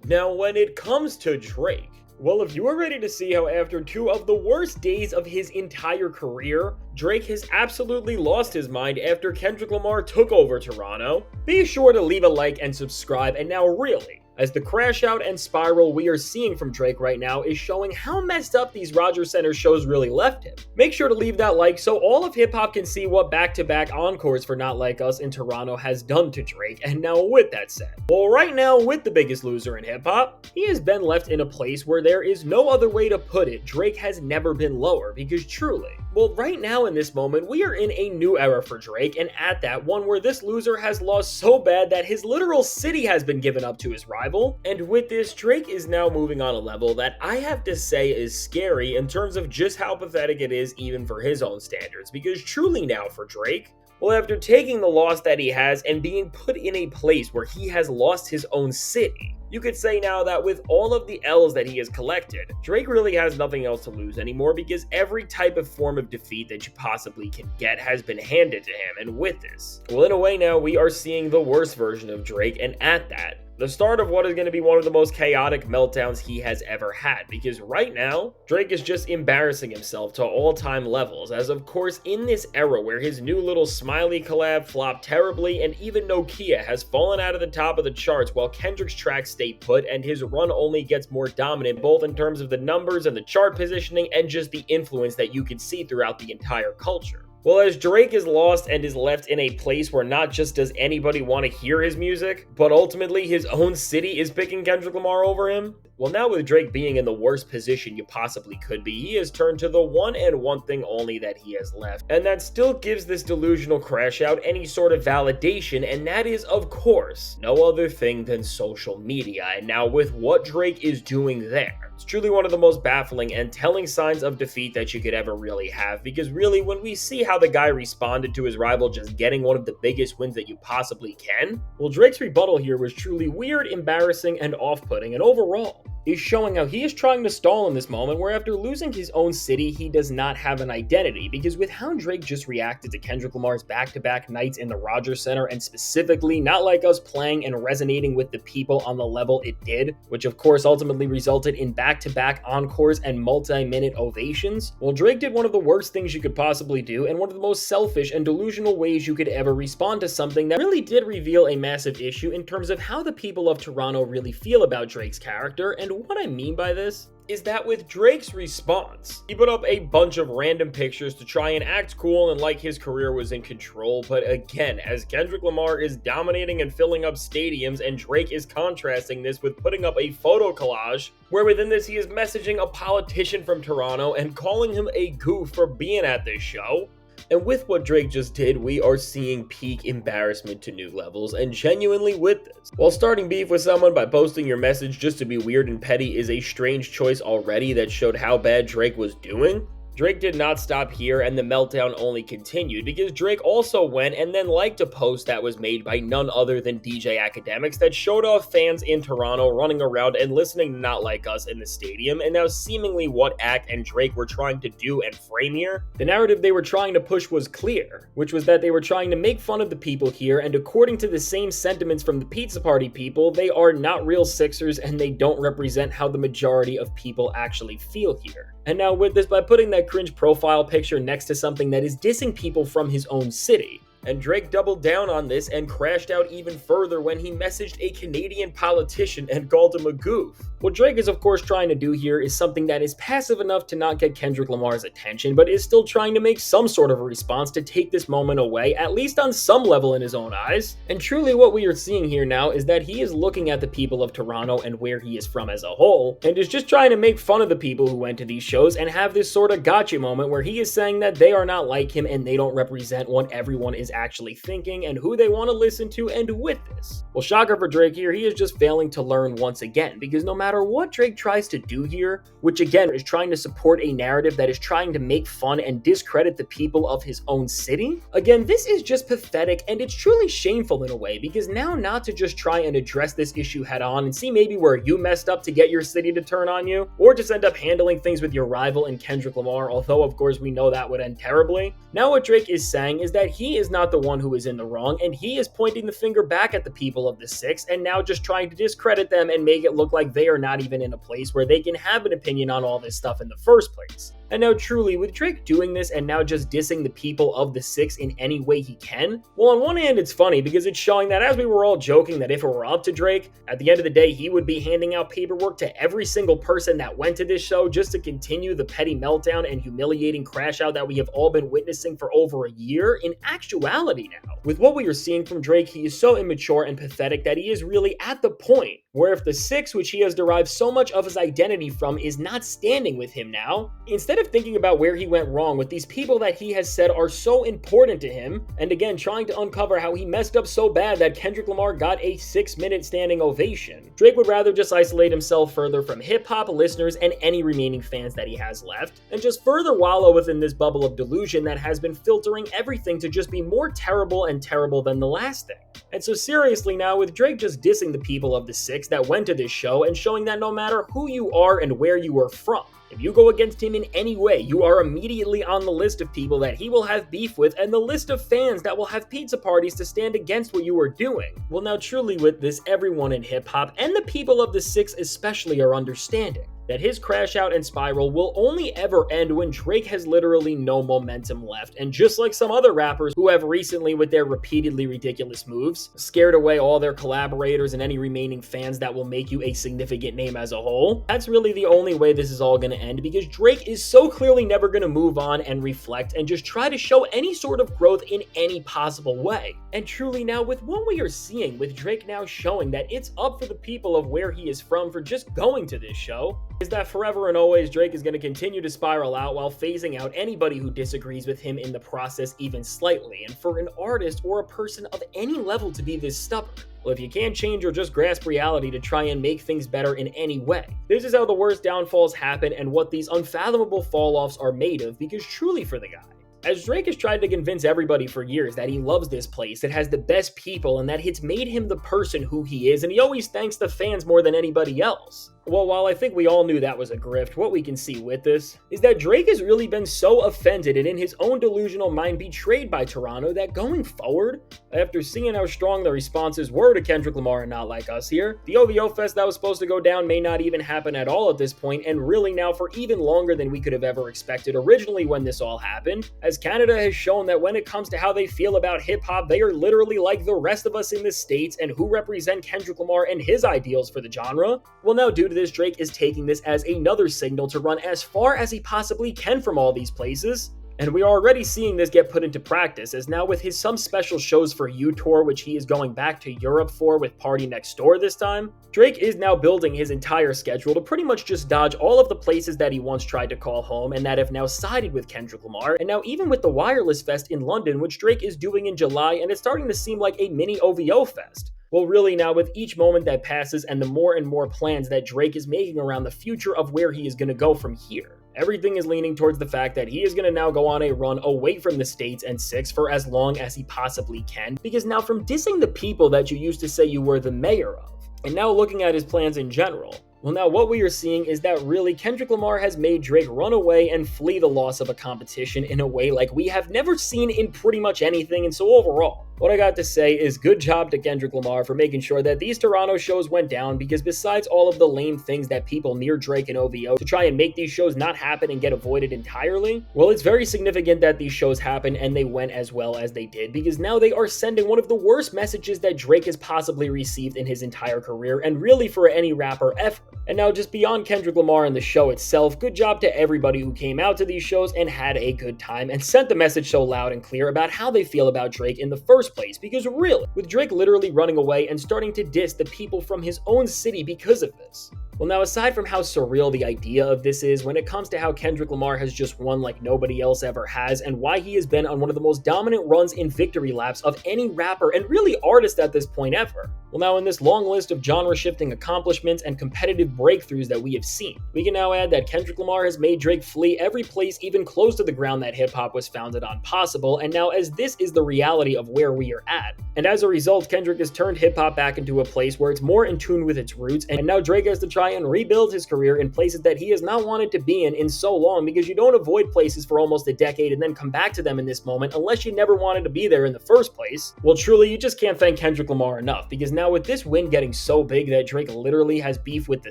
Now, when it comes to Drake, well, if you are ready to see how after two of the worst days of his entire career, Drake has absolutely lost his mind after Kendrick Lamar took over Toronto, be sure to leave a like and subscribe. And now really, as the crash out and spiral we are seeing from Drake right now is showing how messed up these Rogers Center shows really left him. Make sure to leave that like so all of hip-hop can see what back-to-back encores for Not Like Us in Toronto has done to Drake. And now with that said, well, right now with the biggest loser in hip-hop, he has been left in a place where there is no other way to put it. Drake has never been lower, because truly, well, right now in this moment, we are in a new era for Drake, and at that, one where this loser has lost so bad that his literal city has been given up to his rival. And with this, Drake is now moving on a level that I have to say is scary in terms of just how pathetic it is even for his own standards, because truly now for Drake, well, after taking the loss that he has and being put in a place where he has lost his own city, you could say now that with all of the L's that he has collected, Drake really has nothing else to lose anymore, because every type of form of defeat that you possibly can get has been handed to him. And with this, well, in a way now we are seeing the worst version of Drake, and at that, the start of what is going to be one of the most chaotic meltdowns he has ever had, because right now, Drake is just embarrassing himself to all-time levels, as of course in this era where his new little Smiley collab flopped terribly and even Nokia has fallen out of the top of the charts while Kendrick's tracks stay put and his run only gets more dominant both in terms of the numbers and the chart positioning and just the influence that you can see throughout the entire culture. Well, as Drake is lost and is left in a place where not just does anybody want to hear his music, but ultimately his own city is picking Kendrick Lamar over him, well, now with Drake being in the worst position you possibly could be, he has turned to the one and one thing only that he has left, and that still gives this delusional crash out any sort of validation, and that is, of course, no other thing than social media. And now with what Drake is doing there, it's truly one of the most baffling and telling signs of defeat that you could ever really have, because really when we see how the guy responded to his rival just getting one of the biggest wins that you possibly can, well, Drake's rebuttal here was truly weird, embarrassing, and off-putting, and overall is showing how he is trying to stall in this moment where after losing his own city, he does not have an identity, because with how Drake just reacted to Kendrick Lamar's back-to-back nights in the Rogers Center, and specifically Not Like Us playing and resonating with the people on the level it did, which of course ultimately resulted in back-to-back encores and multi-minute ovations, well, Drake did one of the worst things you could possibly do and one of the most selfish and delusional ways you could ever respond to something that really did reveal a massive issue in terms of how the people of Toronto really feel about Drake's character. And what I mean by this is that with Drake's response, he put up a bunch of random pictures to try and act cool and like his career was in control, but again, as Kendrick Lamar is dominating and filling up stadiums, and Drake is contrasting this with putting up a photo collage where within this he is messaging a politician from Toronto and calling him a goof for being at this show. And with what Drake just did, we are seeing peak embarrassment to new levels, and genuinely with this, while starting beef with someone by posting your message just to be weird and petty is a strange choice already that showed how bad Drake was doing, Drake did not stop here, and the meltdown only continued, because Drake also went and then liked a post that was made by none other than DJ Academics that showed off fans in Toronto running around and listening to Not Like Us in the stadium, and now seemingly what Ack and Drake were trying to do and frame here. The narrative they were trying to push was clear, which was that they were trying to make fun of the people here, and according to the same sentiments from the Pizza Party people, they are not real Sixers and they don't represent how the majority of people actually feel here. And now with this, by putting that cringe profile picture next to something that is dissing people from his own city, and Drake doubled down on this and crashed out even further when he messaged a Canadian politician and called him a goof. What Drake is of course trying to do here is something that is passive enough to not get Kendrick Lamar's attention, but is still trying to make some sort of a response to take this moment away, at least on some level in his own eyes. And truly what we are seeing here now is that he is looking at the people of Toronto and where he is from as a whole, and is just trying to make fun of the people who went to these shows and have this sort of gotcha moment where he is saying that they are not like him and they don't represent what everyone is actually thinking and who they want to listen to. And with this, well, shocker for Drake here, he is just failing to learn once again, because no matter what Drake tries to do here, which again is trying to support a narrative that is trying to make fun and discredit the people of his own city, again, this is just pathetic, and it's truly shameful in a way, because now not to just try and address this issue head on and see maybe where you messed up to get your city to turn on you, or just end up handling things with your rival in Kendrick Lamar, although of course we know that would end terribly. Now what Drake is saying is that he is not the one who is in the wrong, and he is pointing the finger back at the people people of the Six and now just trying to discredit them and make it look like they are not even in a place where they can have an opinion on all this stuff in the first place. And now truly, with Drake doing this and now just dissing the people of the Six in any way he can, well, on one hand it's funny because it's showing that as we were all joking that if it were up to Drake, at the end of the day he would be handing out paperwork to every single person that went to this show just to continue the petty meltdown and humiliating crash out that we have all been witnessing for over a year. In actuality now, with what we are seeing from Drake, he is so immature and pathetic that he is really at the point where if the Six, which he has derived so much of his identity from, is not standing with him now, instead of thinking about where he went wrong with these people that he has said are so important to him, and again trying to uncover how he messed up so bad that Kendrick Lamar got a 6-minute standing ovation, Drake would rather just isolate himself further from hip-hop listeners and any remaining fans that he has left, and just further wallow within this bubble of delusion that has been filtering everything to just be more terrible and terrible than the last thing. And so seriously now, with Drake just dissing the people of the Six that went to this show and showing that no matter who you are and where you are from, if you go against him in any way, you are immediately on the list of people that he will have beef with and the list of fans that will have pizza parties to stand against what you are doing. Well, now truly with this, everyone in hip-hop and the people of the Six especially are understanding that his crash out and spiral will only ever end when Drake has literally no momentum left, and just like some other rappers who have recently, with their repeatedly ridiculous moves, scared away all their collaborators and any remaining fans that will make you a significant name as a whole, that's really the only way this is all gonna end, because Drake is so clearly never gonna move on and reflect and just try to show any sort of growth in any possible way. And truly now, with what we are seeing, with Drake now showing that it's up for the people of where he is from for just going to this show, is that forever and always Drake is going to continue to spiral out while phasing out anybody who disagrees with him in the process even slightly. And for an artist or a person of any level to be this stubborn, well, if you can't change or just grasp reality to try and make things better in any way, this is how the worst downfalls happen and what these unfathomable fall-offs are made of, because truly for the guy, as Drake has tried to convince everybody for years that he loves this place, it has the best people, and that it's made him the person who he is, and he always thanks the fans more than anybody else. Well, while I think we all knew that was a grift, what we can see with this is that Drake has really been so offended and in his own delusional mind betrayed by Toronto that going forward, after seeing how strong the responses were to Kendrick Lamar and Not Like Us here, the OVO Fest that was supposed to go down may not even happen at all at this point, and really now for even longer than we could have ever expected originally when this all happened, as Canada has shown that when it comes to how they feel about hip-hop, they are literally like the rest of us in the States and who represent Kendrick Lamar and his ideals for the genre. Well, now due to this, Drake is taking this as another signal to run as far as he possibly can from all these places. And we are already seeing this get put into practice, as now with his some special shows for You tour, which he is going back to Europe for with Party Next Door this time, Drake is now building his entire schedule to pretty much just dodge all of the places that he once tried to call home and that have now sided with Kendrick Lamar, and now even with the Wireless Fest in London, which Drake is doing in July, and it's starting to seem like a mini OVO Fest. Well, really now, with each moment that passes and the more and more plans that Drake is making around the future of where he is going to go from here, everything is leaning towards the fact that he is going to now go on a run away from the States and Six for as long as he possibly can, because now from dissing the people that you used to say you were the mayor of, and now looking at his plans in general, well, now what we are seeing is that really Kendrick Lamar has made Drake run away and flee the loss of a competition in a way like we have never seen in pretty much anything. And so overall, what I got to say is good job to Kendrick Lamar for making sure that these Toronto shows went down, because besides all of the lame things that people near Drake and OVO to try and make these shows not happen and get avoided entirely, well, it's very significant that these shows happened and they went as well as they did, because now they are sending one of the worst messages that Drake has possibly received in his entire career, and really for any rapper ever. And now just beyond Kendrick Lamar and the show itself, good job to everybody who came out to these shows and had a good time and sent the message so loud and clear about how they feel about Drake in the first place, because really, with Drake literally running away and starting to diss the people from his own city because of this. Well, now aside from how surreal the idea of this is, when it comes to how Kendrick Lamar has just won like nobody else ever has, and why he has been on one of the most dominant runs in victory laps of any rapper and really artist at this point ever. Well, now in this long list of genre-shifting accomplishments and competitive breakthroughs that we have seen, we can now add that Kendrick Lamar has made Drake flee every place even close to the ground that hip-hop was founded on possible, and now as this is the reality of where we are at. And as a result, Kendrick has turned hip-hop back into a place where it's more in tune with its roots, and now Drake has to try and rebuild his career in places that he has not wanted to be in so long, because you don't avoid places for almost a decade and then come back to them in this moment unless you never wanted to be there in the first place. Well, truly, you just can't thank Kendrick Lamar enough, because now now with this win getting so big that Drake literally has beef with the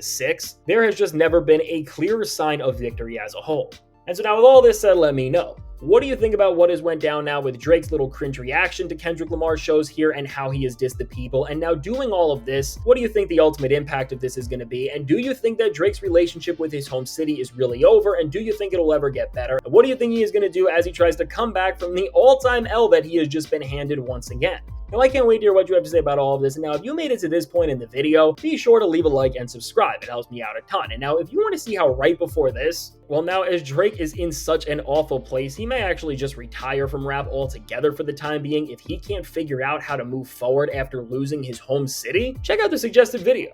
Six, there has just never been a clearer sign of victory as a whole. And so now with all this said, let me know, what do you think about what has went down now with Drake's little cringe reaction to Kendrick Lamar's shows here and how he has dissed the people? And now doing all of this, what do you think the ultimate impact of this is going to be? And do you think that Drake's relationship with his home city is really over? And do you think it'll ever get better? And what do you think he is going to do as he tries to come back from the all-time L that he has just been handed once again? Now, I can't wait to hear what you have to say about all of this. And now, if you made it to this point in the video, be sure to leave a like and subscribe. It helps me out a ton. And now, if you want to see how right before this, well, now, as Drake is in such an awful place, he may actually just retire from rap altogether for the time being if he can't figure out how to move forward after losing his home city. Check out the suggested video.